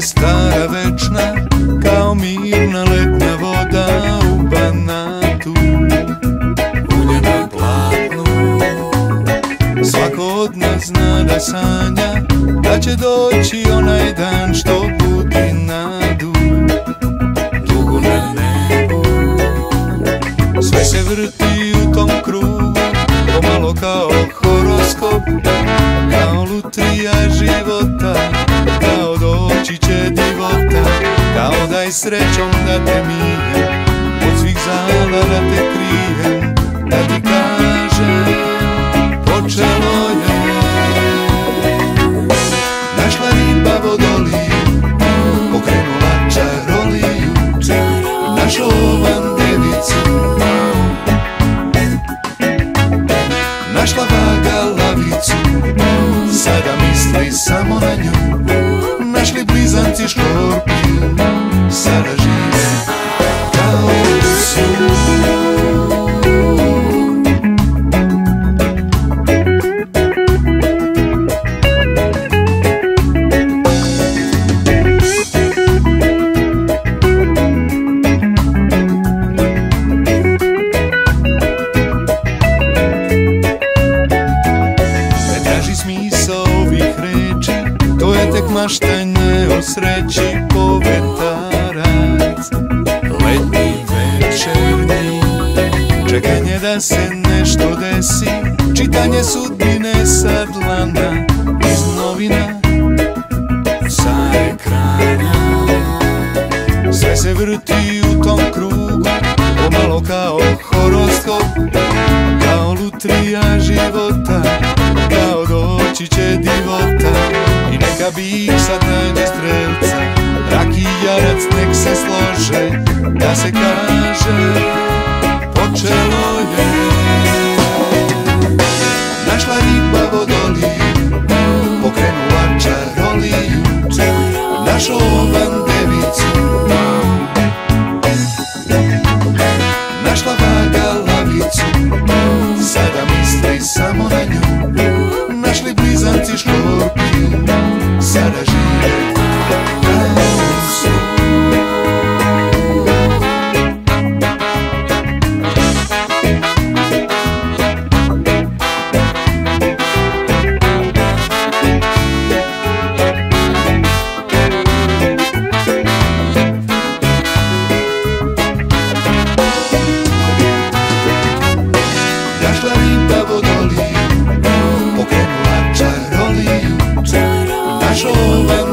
stara večna, kao mirna letnja voda u Banatu. Ulje na platnu, svako od nas zna da sanja da će doći onaj dan što budi nadu. Dugo na nebu, sve se vrti u tom krugu, pomalo kao horoskop, kao lutrija života, kao doći će divota, kao daj srećom da te mijem, od svih zala da te krijem, da ti kažem, počelo je. Našla riba vodoliju, pokrenula čaroliju, našao ovan devicu, našla vaga lavicu, sada misli samo na nju. Našli blizanci škorpiju, sada žive kao su. Smisao ovih reči, to je tek maštanje o sreći, povetarac letnji večernji, čekanje da se nešto desi, čitanje sudbine sa dlana, iz novina, sa ekrana. Sve se vrti u tom krugu, pomalo kao horoskop, kao lutrija života, kao doći će divota. I neka bih sad nađe strelca, rak i jarac nek se slože, da se kaže, počelo je. Našla riba vodoliju, pokrenula čaroliju, našao ovan devicu, našla vaga lavicu, sada misli samo na nju. Našli blizanci škorpiju, sada žive kao su. Našla riba vodoliju, pokrenula čaroliju, našao ovan